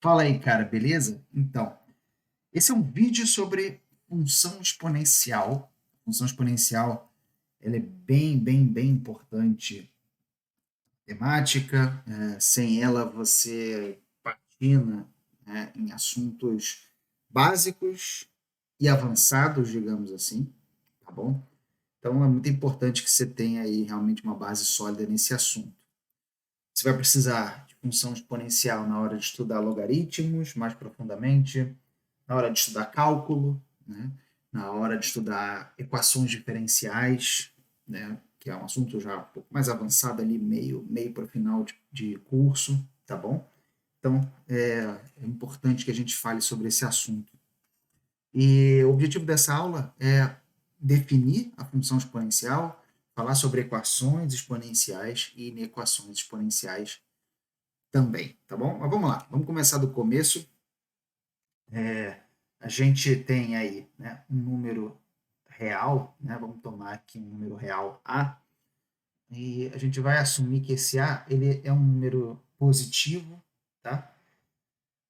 Fala aí, cara, beleza? Então, esse é um vídeo sobre função exponencial. Função exponencial, ela é bem importante em matemática. Sem ela, você patina, né, em assuntos básicos e avançados, digamos assim, tá bom? Então, é muito importante que você tenha aí realmente uma base sólida nesse assunto. Você vai precisar de função exponencial na hora de estudar logaritmos mais profundamente, na hora de estudar cálculo, né? Na hora de estudar equações diferenciais, né? Que é um assunto já um pouco mais avançado ali, meio para o final de curso, tá bom? Então, é importante que a gente fale sobre esse assunto. E o objetivo dessa aula é definir a função exponencial, falar sobre equações exponenciais e inequações exponenciais também, tá bom? Mas vamos lá, vamos começar do começo. A gente tem aí, né, um número real, né, vamos tomar aqui um número real A, e a gente vai assumir que esse A ele é um número positivo, tá?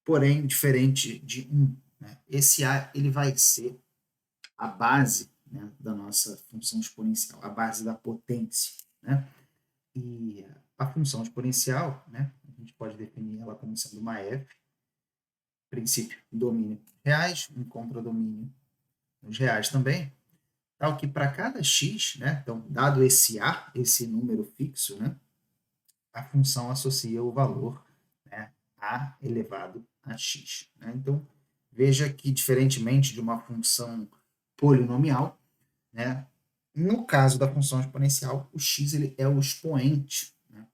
Porém diferente de 1. Né? Esse A ele vai ser a base, né, da nossa função exponencial, a base da potência. Né? E a função exponencial, né, a gente pode definir ela como sendo uma f, princípio domínio reais, um contradomínio nos reais também, tal que para cada x, né, então, dado esse a, esse número fixo, né, a função associa o valor, né, a elevado a x. Né? Então, veja que, diferentemente de uma função polinomial, né, no caso da função exponencial, o x ele é o expoente, né,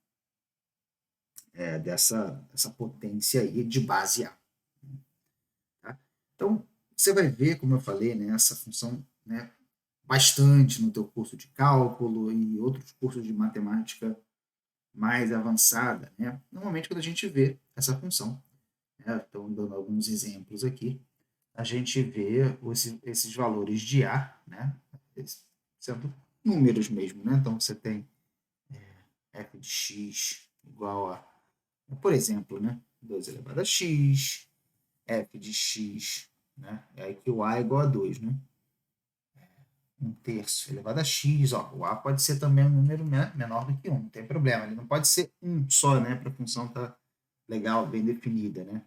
dessa potência aí de base a. Tá? Então, você vai ver, como eu falei, né, essa função, né, bastante no teu curso de cálculo e outros cursos de matemática mais avançada, né? Normalmente quando a gente vê essa função, né, estou dando alguns exemplos aqui, a gente vê esses valores de A, né, sendo números mesmo, né? Então você tem f de x igual a, por exemplo, né, 2 elevado a x, f de x, né, é aí que o A é igual a 2, né? 1/3 elevado a x, ó, o a pode ser também um número menor do que 1, não tem problema, ele não pode ser um só, né, para a função estar legal, bem definida, né?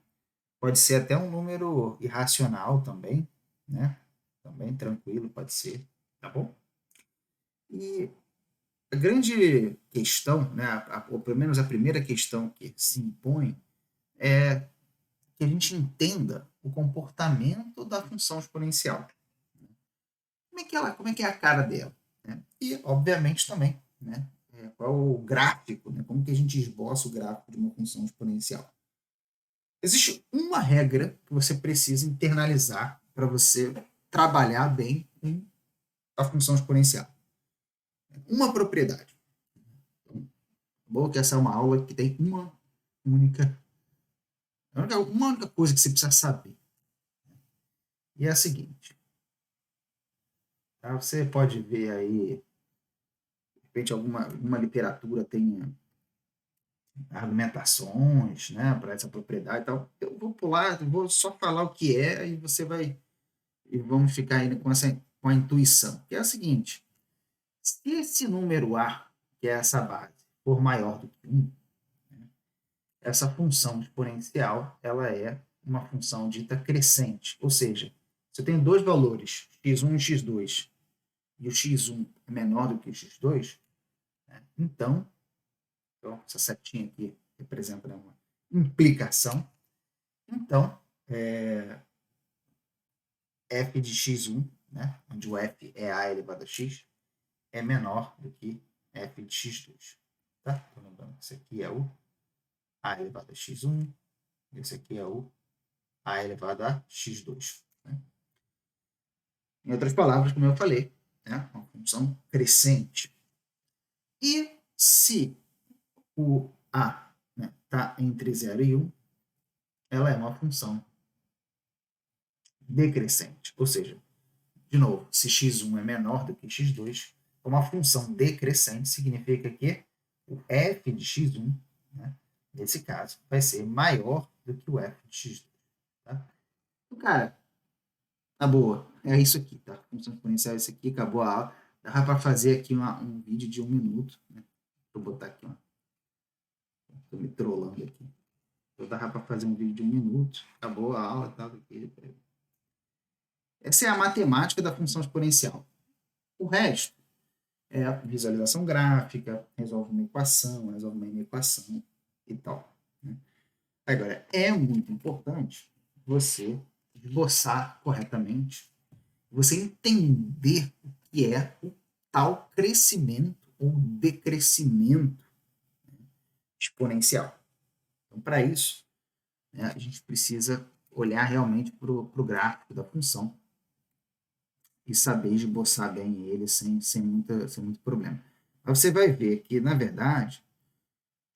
Pode ser até um número irracional também, né? Também tranquilo, pode ser, tá bom? E a grande questão, né, ou pelo menos a primeira questão que se impõe é que a gente entenda o comportamento da função exponencial. Como é que é a cara dela, né? E, obviamente, também, né, qual é o gráfico, né? Como que a gente esboça o gráfico de uma função exponencial. Existe uma regra que você precisa internalizar para você trabalhar bem com a função exponencial. Uma propriedade. Então, bom que essa é uma aula que tem única, uma única coisa que você precisa saber. E é a seguinte. Tá? Você pode ver aí, de repente, alguma literatura tem argumentações, né, para essa propriedade e tal. Eu vou pular, vou só falar o que é e você vai e vamos ficar aí com a intuição. Que é a seguinte: se esse número a, que é essa base, for maior do que 1, né, essa função exponencial ela é uma função dita crescente, ou seja, se eu tenho dois valores, x1 e x2, e o x1 é menor do que o x2, né, então essa setinha aqui representa, né, uma implicação. Então, f de x1, né, onde o f é a elevado a x, é menor do que f de x2. Tá? Então, lembrando que esse aqui é o a elevado a x1, e esse aqui é o a elevado a x2. Né? Em outras palavras, como eu falei, né, uma função crescente. E se o a está, né, entre 0 e 1, ela é uma função decrescente. Ou seja, de novo, se x1 é menor do que x2, uma função decrescente significa que o f de x1, né, nesse caso, vai ser maior do que o f de x2. Tá? Então, cara, tá boa. É isso aqui, tá? Função exponencial é isso aqui, acabou a aula. Dá para fazer aqui um vídeo de 1 minuto. Né? Vou botar aqui, ó. Tô me trollando aqui. Eu dava para fazer um vídeo de 1 minuto. Acabou a aula, tal. Aqui. Essa é a matemática da função exponencial. O resto é a visualização gráfica, resolve uma equação e tal. Né? Agora, é muito importante você esboçar corretamente, você entender o que é o tal crescimento ou decrescimento exponencial. Então, para isso, né, a gente precisa olhar realmente para o gráfico da função e saber esboçar bem ele sem muito problema. Mas você vai ver que, na verdade,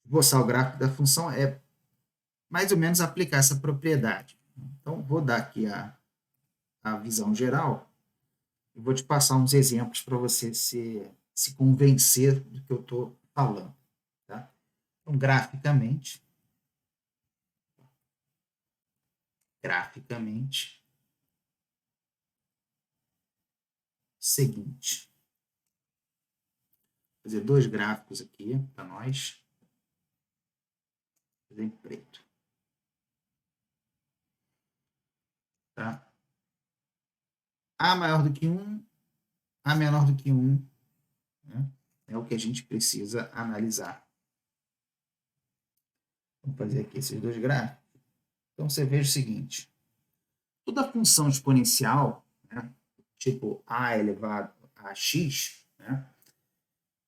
esboçar o gráfico da função é mais ou menos aplicar essa propriedade. Então, vou dar aqui a visão geral e vou te passar uns exemplos para você se convencer do que eu estou falando. Tá? Então, graficamente, seguinte. Vou fazer 2 gráficos aqui para nós. Vou fazer em preto. Tá? A maior do que 1, A menor do que 1, né? É o que a gente precisa analisar. Vamos fazer aqui esses 2 gráficos. Então, você veja o seguinte. Toda função exponencial, né, tipo a elevado a x, né,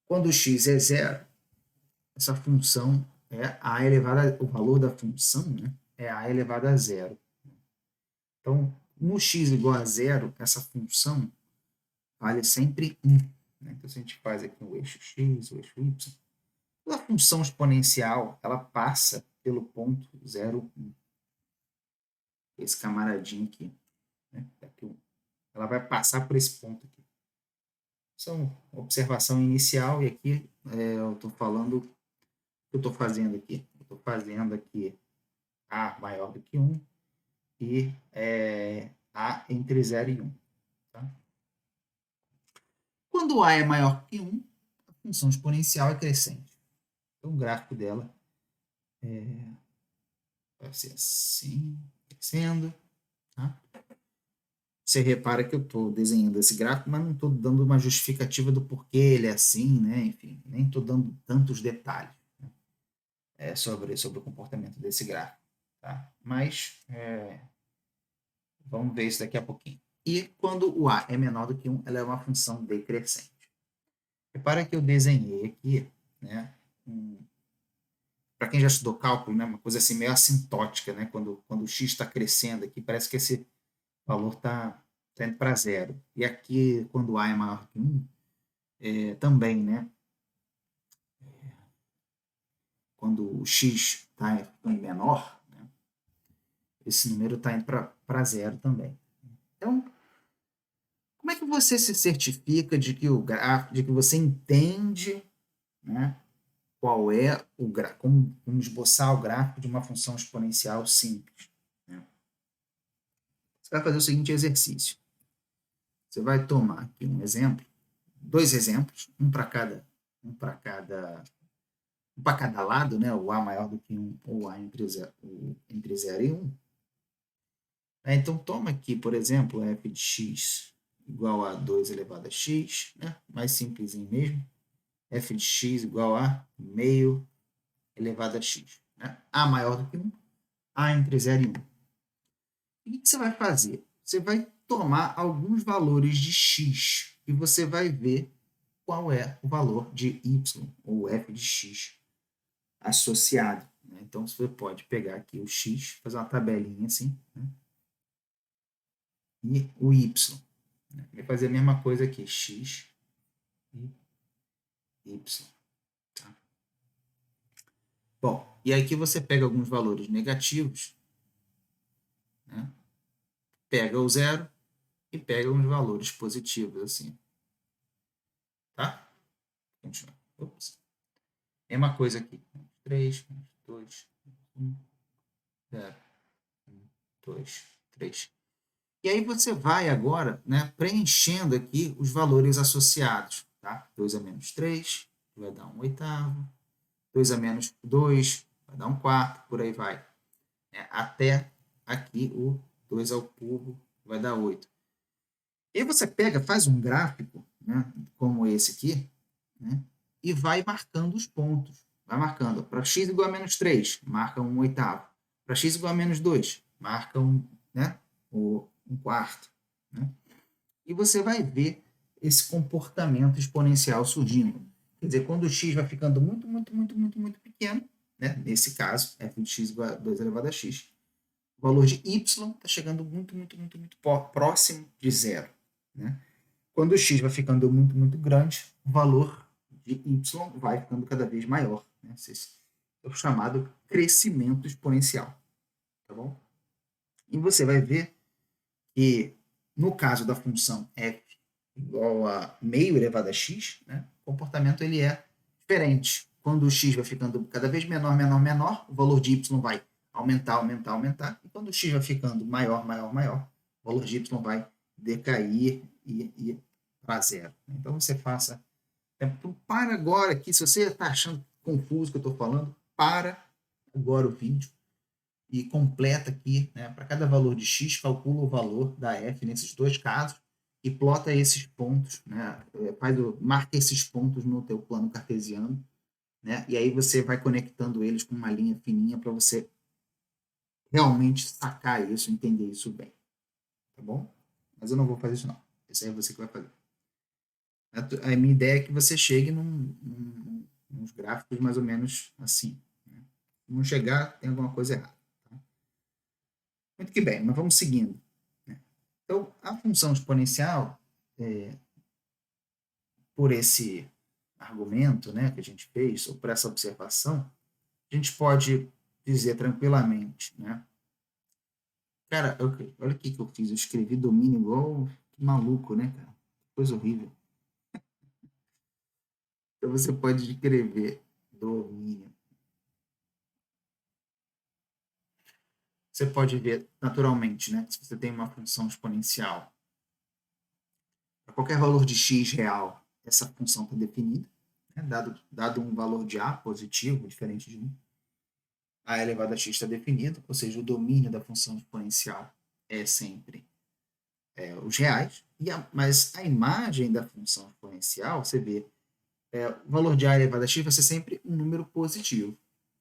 quando x é zero, essa função é a elevada, o valor da função, né, é a elevada a zero. Então, no x igual a zero, essa função vale sempre 1. Né? Então, se a gente faz aqui o eixo x, o eixo y, toda função exponencial, ela passa pelo ponto 0, 1. Esse camaradinho aqui. Né? Ela vai passar por esse ponto aqui. São observação inicial, e aqui eu estou falando o que eu estou fazendo aqui. Eu estou fazendo aqui A maior do que 1 e A entre 0 e 1. Tá? Quando A é maior que 1, a função exponencial é crescente. Então, o gráfico dela vai ser assim, crescendo. Tá? Você repara que eu estou desenhando esse gráfico, mas não estou dando uma justificativa do porquê ele é assim, né? Enfim, nem estou dando tantos detalhes, né? sobre o comportamento desse gráfico. Tá? Mas vamos ver isso daqui a pouquinho. E quando o A é menor do que 1, ela é uma função decrescente. Repara que eu desenhei aqui, né, para quem já estudou cálculo, né, uma coisa assim meio assintótica, né, quando o x está crescendo aqui, parece que esse valor está indo para zero. E aqui, quando A é maior que 1, também, né, quando o x está ficando menor, né, esse número está indo para zero também. Então, como é que você se certifica de que o gráfico, de que você entende, né, qual é o gráfico, como esboçar o gráfico de uma função exponencial simples? Né? Você vai fazer o seguinte exercício. Você vai tomar aqui um exemplo, 2 exemplos, um para cada lado, né, o A maior do que 1 ou A entre 0 e 1. Então, toma aqui, por exemplo, f de x igual a 2 elevado a x, né? Mais simplesinho mesmo. F de x igual a meio elevado a x. Né? A maior do que 1, A entre 0 e 1. E o que você vai fazer? Você vai tomar alguns valores de x e você vai ver qual é o valor de y, ou f de x, associado. Né? Então, você pode pegar aqui o x, fazer uma tabelinha assim, né? E o y. Né? Vai fazer a mesma coisa aqui, x e y. Tá? Bom, e aqui você pega alguns valores negativos, né? Pega o zero e pega uns valores positivos, assim. Tá? Continua. Ops. Mesma coisa aqui. 3, 2, 1, 0, 1, 2, 3. E aí você vai agora, né, preenchendo aqui os valores associados. Tá? 2 a menos 3 vai dar 1 oitavo. 2 a menos 2 vai dar 1 quarto, por aí vai. Até aqui o 2 ao cubo vai dar 8. E aí você pega, faz um gráfico, né, como esse aqui, né, e vai marcando os pontos. Vai marcando. Para x igual a menos 3, marca 1 oitavo. Para x igual a menos 2, marca né, um quarto. Né? E você vai ver esse comportamento exponencial surgindo. Quer dizer, quando o x vai ficando muito, muito, muito, muito, muito pequeno, né, nesse caso, f de x igual a 2 elevado a x, o valor de y está chegando muito, muito, muito, muito próximo de zero. Né? Quando o x vai ficando muito, muito grande, o valor de y vai ficando cada vez maior. Né? Esse é o chamado crescimento exponencial. Tá bom? E você vai ver que, no caso da função f igual a meio elevado a x, né, o comportamento ele é diferente. Quando o x vai ficando cada vez menor, menor, menor, o valor de y vai aumentar, aumentar, aumentar. E quando o x vai ficando maior, maior, maior, o valor de y vai decair e ir para zero. Então você faça. Então, para agora aqui, se você está achando confuso o que eu estou falando, para agora o vídeo e completa aqui, né, para cada valor de x, calcula o valor da f nesses dois casos e plota esses pontos, né, marca esses pontos no teu plano cartesiano, né, e aí você vai conectando eles com uma linha fininha para você realmente sacar isso, entender isso bem, tá bom? Mas eu não vou fazer isso não, isso aí é você que vai fazer. A minha ideia é que você chegue nos gráficos mais ou menos assim. Né? Se não chegar, tem alguma coisa errada. Tá? Muito que bem, mas vamos seguindo. Né? Então, a função exponencial, por esse argumento, né, que a gente fez, ou por essa observação, a gente pode dizer tranquilamente, né? Cara, olha o que eu fiz, eu escrevi domínio igual que maluco, né, cara? Coisa horrível. Então você pode escrever domínio. Você pode ver naturalmente, né? Se você tem uma função exponencial, para qualquer valor de x real, essa função está definida, né? dado um valor de a positivo, diferente de 1, a elevado a x está definido, ou seja, o domínio da função exponencial é sempre os reais, mas a imagem da função exponencial, você vê, o valor de a elevado a x vai ser sempre um número positivo.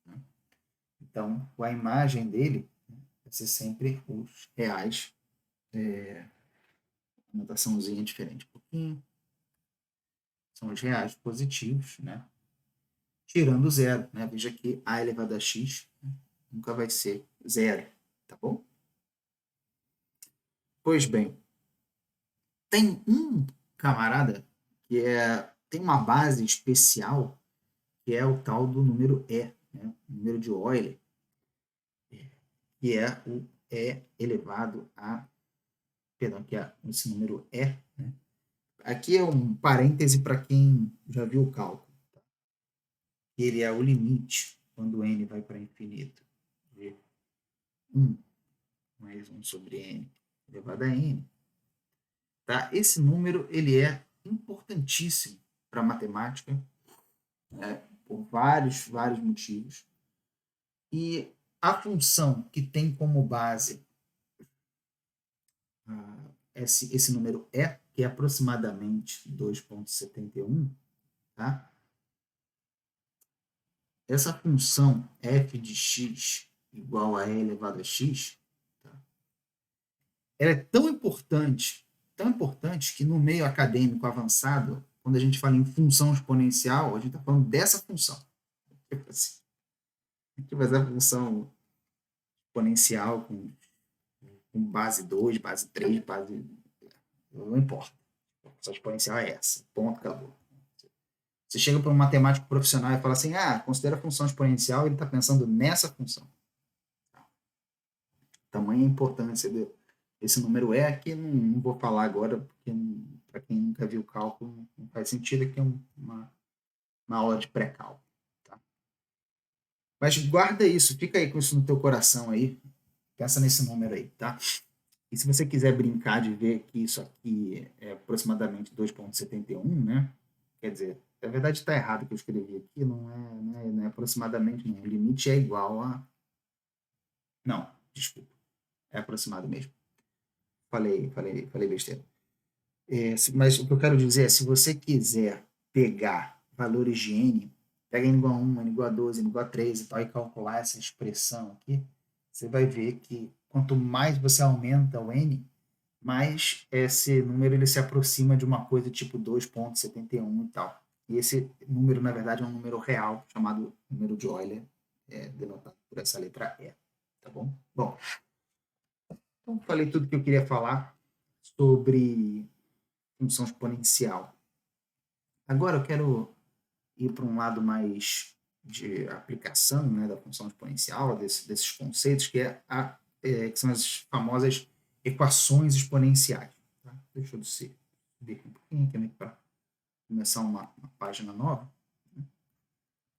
Né? Então, a imagem dele vai ser sempre os reais. Anotaçãozinha diferente um pouquinho. São os reais positivos, né? Tirando zero, né? Veja que a elevado a x nunca vai ser zero, tá bom? Pois bem, tem um camarada que tem uma base especial, que é o tal do número E, né? O número de Euler, que é o E elevado a, perdão, que é esse número E, né? Aqui é um parêntese para quem já viu o cálculo. Tá? Ele é o limite, quando n vai para infinito, de 1 mais 1 sobre n elevado a n. Tá? Esse número ele é importantíssimo para a matemática, né, por vários, vários motivos. E a função que tem como base esse número E, que é aproximadamente 2,71, tá? Essa função f de x igual a e elevado a x, tá? Ela é tão importante que no meio acadêmico avançado, quando a gente fala em função exponencial, a gente está falando dessa função. Tipo assim, aqui vai ser a função exponencial com base 2, base 3, base... Não importa. A função exponencial é essa. Ponto, acabou. Você chega para um matemático profissional e fala assim, considera a função exponencial, ele está pensando nessa função. Tamanha a importância desse número E, aqui não vou falar agora, porque para quem nunca viu cálculo, não faz sentido, aqui é uma aula de pré-cálculo. Tá? Mas guarda isso, fica aí com isso no teu coração aí, pensa nesse número aí, tá? E se você quiser brincar de ver que isso aqui é aproximadamente 2,71, né? Quer dizer, na verdade está errado o que eu escrevi aqui, não é aproximadamente, não. O limite é igual a. Não, desculpa, é aproximado mesmo. Falei besteira. Mas o que eu quero dizer é, se você quiser pegar valores de n, pega n igual a 1, n igual a 12, n igual a 3 e tal, e calcular essa expressão aqui, você vai ver que quanto mais você aumenta o n, mais esse número ele se aproxima de uma coisa tipo 2,71 e tal. E esse número, na verdade, é um número real, chamado número de Euler, denotado por essa letra E. Tá bom? Bom, então falei tudo que eu queria falar sobre função exponencial. Agora eu quero ir para um lado mais de aplicação, né, da função exponencial, desses conceitos, que são as famosas equações exponenciais. Tá? Deixa eu subir aqui um pouquinho aqui para começar uma página nova.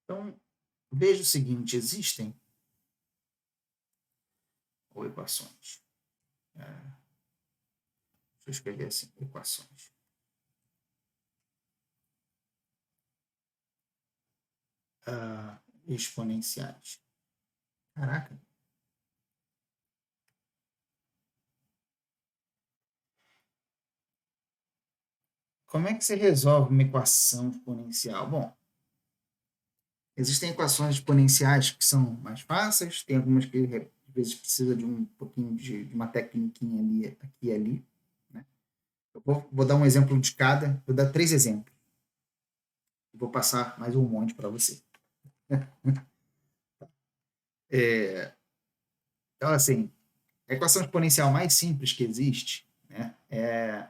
Então, veja o seguinte, existem ou equações. Deixa eu escrever assim, equações. Exponenciais. Caraca. Como é que você resolve uma equação exponencial? Bom, existem equações exponenciais que são mais fáceis, tem algumas que às vezes precisa de um pouquinho de uma tecniquinha ali, aqui e ali. Né? Eu vou dar um exemplo de cada, vou dar 3 exemplos. E vou passar mais um monte para você. Então, assim, a equação exponencial mais simples que existe, né, é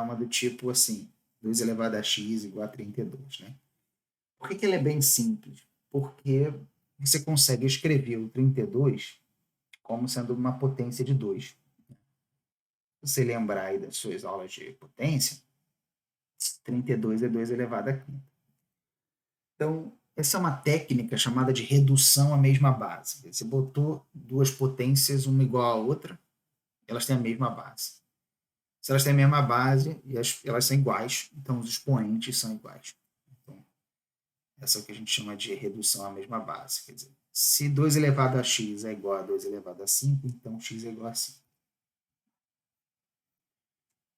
uma do tipo assim, 2 elevado a x igual a 32. Né? Por que ela é bem simples? Porque você consegue escrever o 32 como sendo uma potência de 2. Se você lembrar aí das suas aulas de potência, 32 é 2 elevado a quinta. Então, essa é uma técnica chamada de redução à mesma base. Você botou duas potências, uma igual à outra, elas têm a mesma base. Se elas têm a mesma base e elas são iguais, então os expoentes são iguais. Então, essa é o que a gente chama de redução à mesma base. Quer dizer, se 2 elevado a x é igual a 2 elevado a 5, então x é igual a 5.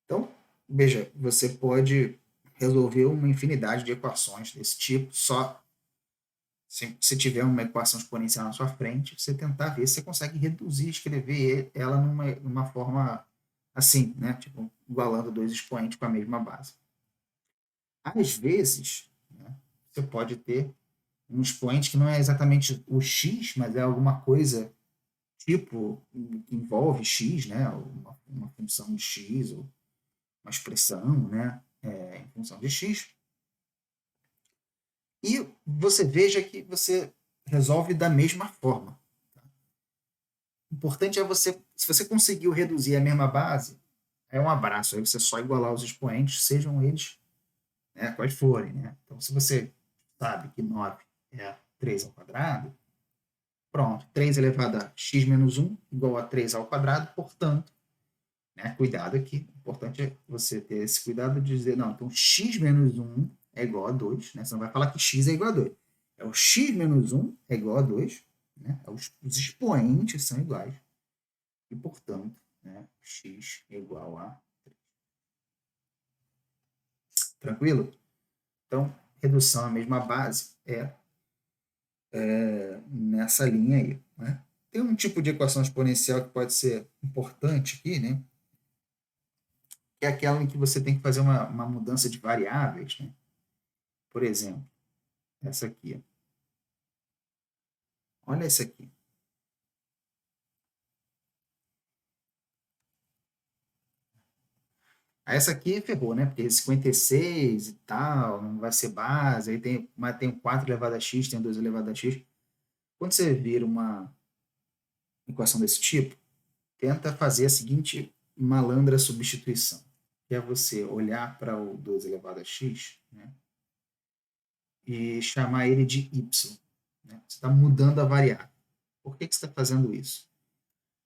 Então, veja, você pode resolver uma infinidade de equações desse tipo só se tiver uma equação exponencial na sua frente, você tentar ver se você consegue reduzir, escrever ela numa forma assim, né? Tipo, igualando dois expoentes com a mesma base. Às vezes, né, você pode ter um expoente que não é exatamente o x, mas é alguma coisa tipo que envolve x, né? Uma função de x, ou uma expressão, né? Em função de x. E você veja que você resolve da mesma forma. O importante é se você conseguiu reduzir a mesma base, é um abraço. Aí você só igualar os expoentes, sejam eles, né, quais forem. Né? Então, se você sabe que 9 é 3 ao quadrado, pronto, 3 elevado a x menos 1 igual a 3 ao quadrado, portanto, né, cuidado aqui, o importante é você ter esse cuidado de dizer, não, então x menos 1 é igual a 2, né? Você não vai falar que x é igual a 2. É o x menos 1 é igual a 2, né? Os expoentes são iguais. E, portanto, né, x é igual a 3. Tranquilo? Então, redução à mesma base nessa linha aí. Né? Tem um tipo de equação exponencial que pode ser importante aqui, né? Que é aquela em que você tem que fazer uma mudança de variáveis. Né? Por exemplo, essa aqui. Olha essa aqui. Essa aqui ferrou, né? Porque 56 e tal, não vai ser base. Aí tem 4 elevado a x, tem 2 elevado a x. Quando você vira uma equação desse tipo, tenta fazer a seguinte malandra substituição, que é você olhar para o 2 elevado a x, né, e chamar ele de y. né? Você está mudando a variável. Por que você está fazendo isso?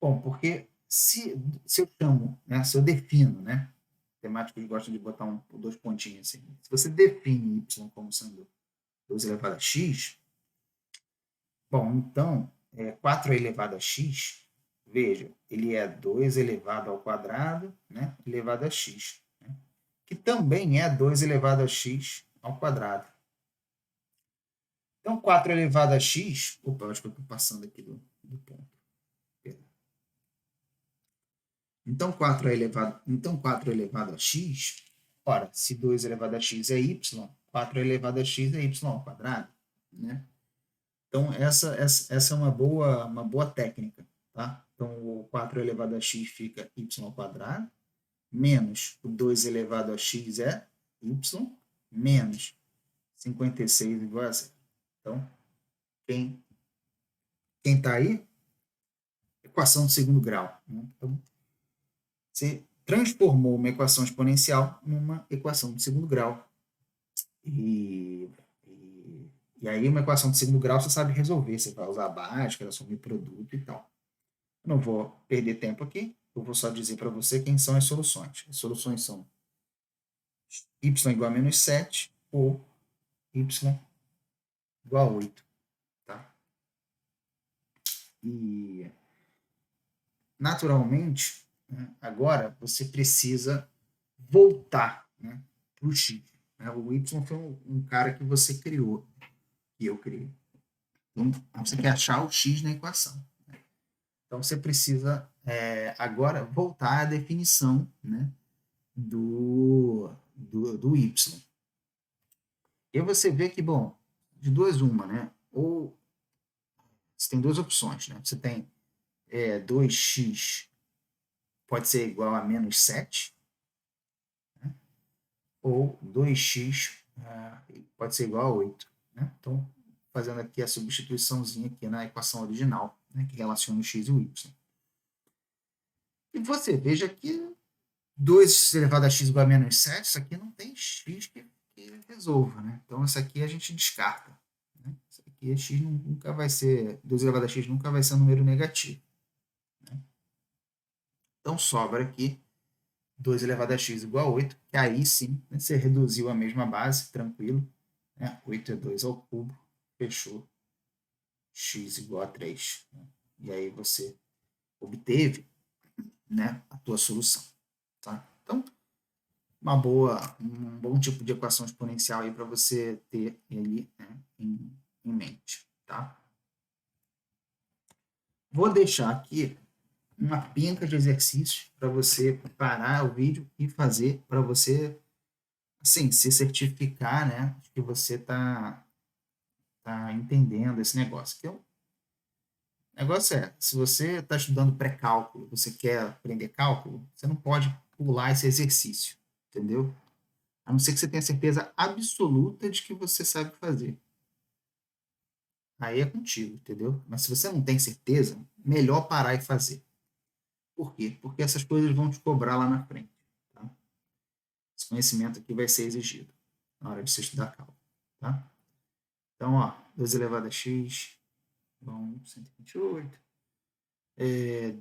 Bom, porque se eu chamo, né, se eu defino, né, temáticos gostam de botar dois pontinhos assim, se você define y como sendo 2 elevado a x, bom, então, 4 elevado a x, veja, ele é 2 elevado ao quadrado, né, elevado a x, né, que também é 2 elevado a x ao quadrado. Então, 4 elevado a x, opa, acho que eu estou passando aqui do ponto. Então, 4 elevado a x, ora, se 2 elevado a x é y, 4 elevado a x é y ao quadrado, né? Então, essa é uma boa técnica, tá? Então, o 4 elevado a x fica y ao quadrado, menos o 2 elevado a x é y, menos 56 igual a zero. Então, quem está aí? Equação de segundo grau. Né? Então, você transformou uma equação exponencial numa equação de segundo grau. E aí, uma equação de segundo grau você sabe resolver. Você vai usar a Bhaskara, assumir produto e tal. Eu não vou perder tempo aqui. Eu vou só dizer para você quem são as soluções. As soluções são y igual a menos 7 ou y igual a 8. Tá? E, naturalmente, né, agora você precisa voltar, né, para o x. Né? O y foi um cara que você criou, que eu criei. Então, você quer achar o x na equação. Né? Então, você precisa agora voltar à definição, né, do y. E aí você vê que, bom, de duas uma, né? Ou você tem duas opções, né? Você tem 2x pode ser igual a menos 7, né? Ou 2x pode ser igual a 8. Né? Então, fazendo aqui a substituiçãozinha aqui na equação original, né? Que relaciona o x e o y. E você veja que 2 elevado a x igual a menos 7, isso aqui não tem x que resolva. Né? Então, isso aqui a gente descarta. Né? Isso aqui x nunca vai ser, 2 elevado a x nunca vai ser um número negativo. Né? Então, sobra aqui 2 elevado a x igual a 8, que aí sim, né, você reduziu a mesma base, tranquilo. Né? 8 é 2 ao cubo, fechou. X igual a 3. Né? E aí você obteve, né, a tua solução. Tá? Então, um bom tipo de equação exponencial aí para você ter ali, né, em mente. Tá? Vou deixar aqui uma penca de exercícios para você parar o vídeo e fazer para você, assim, se certificar, né, de que você tá entendendo esse negócio. Que o negócio é, se você está estudando pré-cálculo, você quer aprender cálculo, você não pode pular esse exercício, entendeu? A não ser que você tenha certeza absoluta de que você sabe fazer. Aí é contigo, entendeu? Mas se você não tem certeza, melhor parar e fazer. Por quê? Porque essas coisas vão te cobrar lá na frente. Tá? Esse conhecimento aqui vai ser exigido na hora de você estudar cálculo. Tá? Então, ó, 2 elevado a x, bom, 128.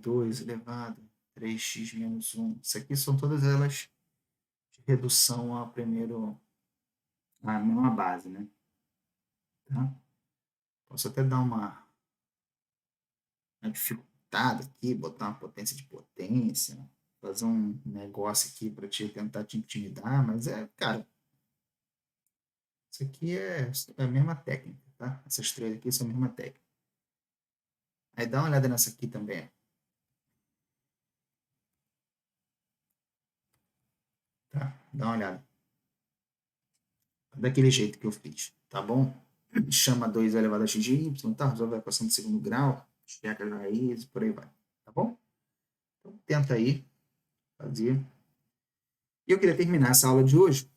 2 elevado a 3x menos 1. Isso aqui são todas elas de redução à mesma base, né? Tá? Posso até dar uma dificultada aqui, botar uma potência de potência, fazer um negócio aqui para tentar te intimidar, mas cara, isso aqui é a mesma técnica, tá? Essas três aqui são a mesma técnica. Aí dá uma olhada nessa aqui também. Tá? Dá uma olhada. Daquele jeito que eu fiz, tá bom? Chama 2 elevado a x de y, tá? Resolve a equação de segundo grau, checa as raízes, por aí vai, tá bom? Então, tenta aí fazer. E eu queria terminar essa aula de hoje,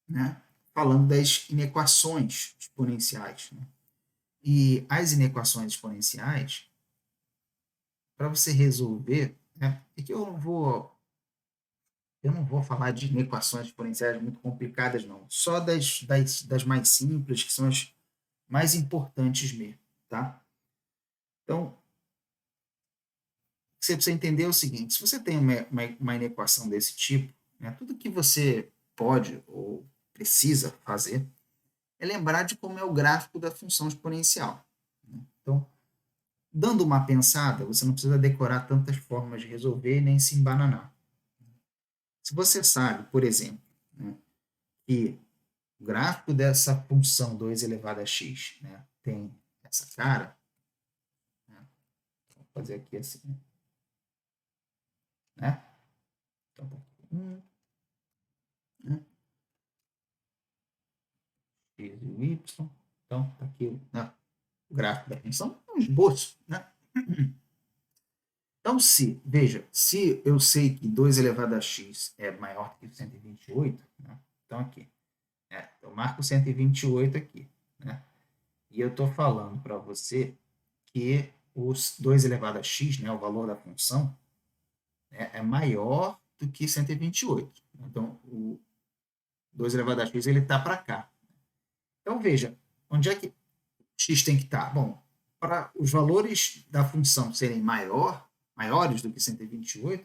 né, falando das inequações exponenciais. Né? E as inequações exponenciais, para você resolver, né, é que eu não vou falar de inequações exponenciais muito complicadas, não. Só das mais simples, que são as mais importantes mesmo. tá? Então, o que você precisa entender é o seguinte, se você tem uma inequação desse tipo, né, tudo que você pode ou precisa fazer é lembrar de como é o gráfico da função exponencial, né? Então, dando uma pensada, você não precisa decorar tantas formas de resolver nem se embananar. Se você sabe, por exemplo, né, que o gráfico dessa função 2 elevado a x, né, tem essa cara, né, vou fazer aqui assim, né? Então, né, x e o y. Então, tá aqui, né, o gráfico da função, um esboço, né? Então, veja, se eu sei que 2 elevado a x é maior que 128, né? Então aqui, eu marco 128 aqui, né? E eu estou falando para você que os 2 elevado a x, né, o valor da função, né, é maior do que 128. Então, o 2 elevado a x ele está para cá. Então, veja, onde é que x tem que estar? Bom, para os valores da função serem maiores do que 128,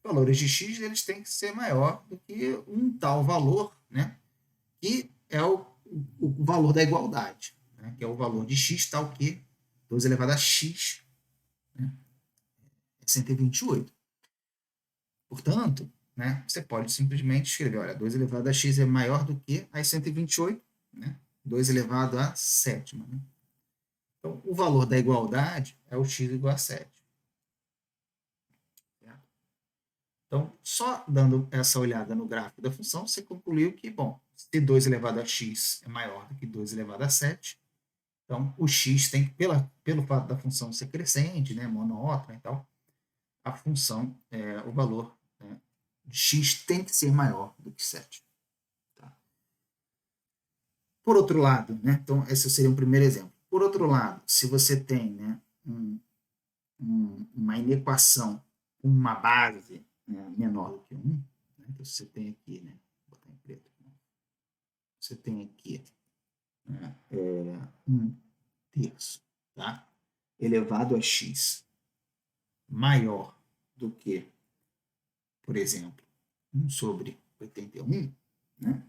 valores de x eles têm que ser maior do que um tal valor, né, que é o valor da igualdade, né, que é o valor de x tal que 2 elevado a x, né, é 128. Portanto, né, você pode simplesmente escrever, olha, 2 elevado a x é maior do que as 128, né, 2 elevado a sétima. Né? Então, o valor da igualdade é o x igual a 7. Certo? Então, só dando essa olhada no gráfico da função, você concluiu que, bom, se 2 elevado a x é maior do que 2 elevado a 7, então o x tem que, pelo fato da função ser crescente, né, monótona e tal, a função, o valor, né, de x tem que ser maior do que 7. Tá? Por outro lado, né, então esse seria um primeiro exemplo. Por outro lado, se você tem, né, uma inequação com uma base, né, menor do que 1, né, então você tem aqui, né, vou botar em preto, você tem aqui, né, 1 terço, tá? Elevado a x maior do que, por exemplo, 1 sobre 81, né?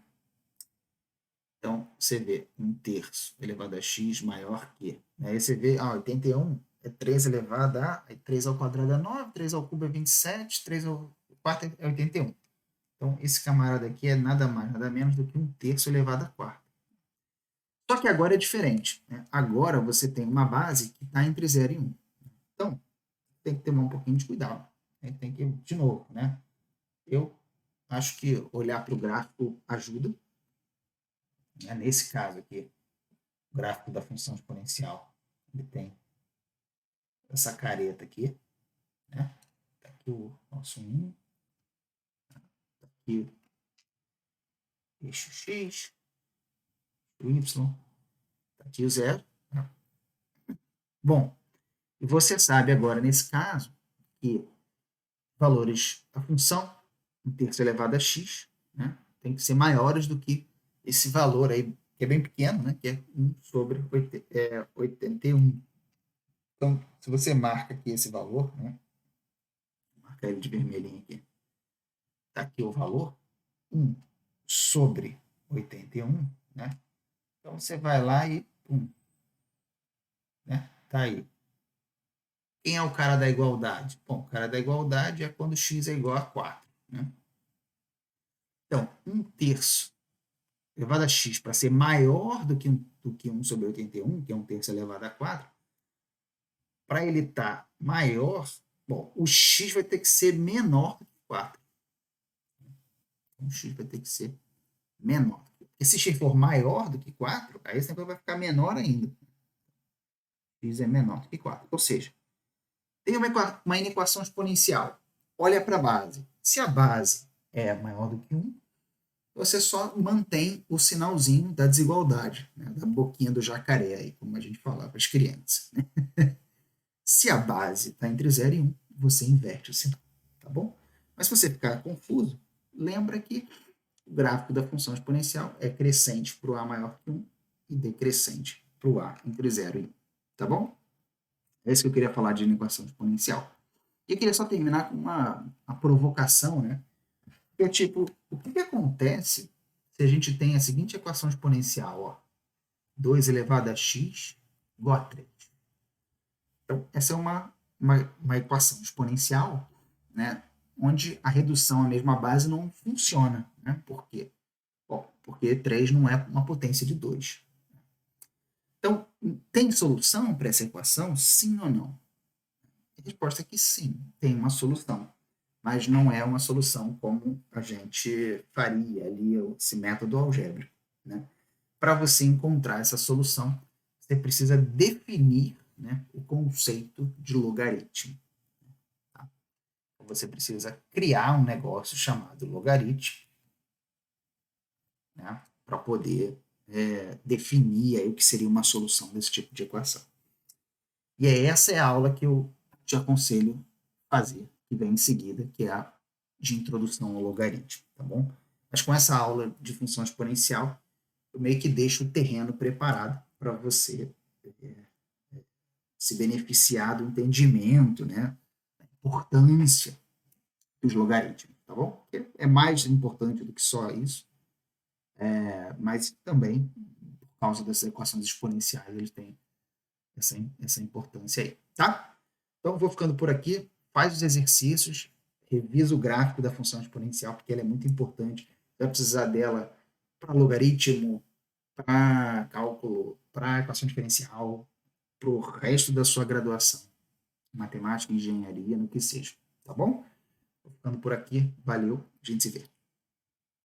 Então, você vê 1 terço elevado a x maior que, né? Aí você vê, 81 é 3 elevado a, 3 ao quadrado é 9, 3 ao cubo é 27, 3 ao quarto é 81. Então, esse camarada aqui é nada mais, nada menos do que 1 terço elevado a quarto. Só que agora é diferente, né? Agora você tem uma base que está entre 0 e 1. Então, tem que tomar um pouquinho de cuidado. Tem que, de novo, né? Eu acho que olhar para o gráfico ajuda. Né? Nesse caso aqui, o gráfico da função exponencial, ele tem essa careta aqui, né? Tá aqui o nosso 1, tá aqui o eixo x, o y, tá aqui o 0. Né? Bom, e você sabe agora, nesse caso, que valores da função, 1 terço elevado a x, né, tem que ser maiores do que esse valor aí, que é bem pequeno, né, que é 1 sobre 81. Então, se você marca aqui esse valor, né, marca ele de vermelhinho aqui, está aqui o valor, 1 sobre 81, né, então você vai lá e, né, tá aí. Quem é o cara da igualdade? Bom, o cara da igualdade é quando x é igual a 4, né? Então, 1 terço elevado a x para ser maior do que 1 sobre 81, que é 1 terço elevado a 4, para ele estar maior, bom, o x vai ter que ser menor do que 4. Então, o x vai ter que ser menor. Porque se x for maior do que 4, aí sempre vai ficar menor ainda. X é menor do que 4. Ou seja, tem uma inequação exponencial. Olha para a base. Se a base é maior do que 1, você só mantém o sinalzinho da desigualdade, né? Da boquinha do jacaré, aí, como a gente fala para as crianças. Né? Se a base está entre 0 e 1, você inverte o sinal, tá bom? Mas se você ficar confuso, lembra que o gráfico da função exponencial é crescente para o a maior que 1 e decrescente para o a entre 0 e 1. tá bom? É isso que eu queria falar de equação exponencial. E eu queria só terminar com uma provocação, né? Que é tipo, o que acontece se a gente tem a seguinte equação exponencial, ó, 2 elevado a x igual a 3. Então, essa é uma equação exponencial, né, onde a redução à mesma base não funciona. Né? Por quê? Bom, porque 3 não é uma potência de 2. Então, tem solução para essa equação? Sim ou não? A resposta é que sim, tem uma solução. Mas não é uma solução como a gente faria ali esse método algébrico. Né? Para você encontrar essa solução, você precisa definir, né, o conceito de logaritmo. Tá? Então, você precisa criar um negócio chamado logaritmo, né, para poder definir aí o que seria uma solução desse tipo de equação. E essa é a aula que eu te aconselho fazer, que vem em seguida, que é a de introdução ao logaritmo, tá bom? Mas com essa aula de função exponencial, eu meio que deixo o terreno preparado para você é, se beneficiar do entendimento, né, da importância dos logaritmos, tá bom? Porque é mais importante do que só isso, mas também, por causa dessas equações exponenciais, ele tem essa importância aí, tá? Então, vou ficando por aqui, faz os exercícios, revisa o gráfico da função exponencial, porque ela é muito importante, vai precisar dela para logaritmo, para cálculo, para equação diferencial, para o resto da sua graduação, matemática, engenharia, no que seja, tá bom? Vou ficando por aqui, valeu, a gente se vê.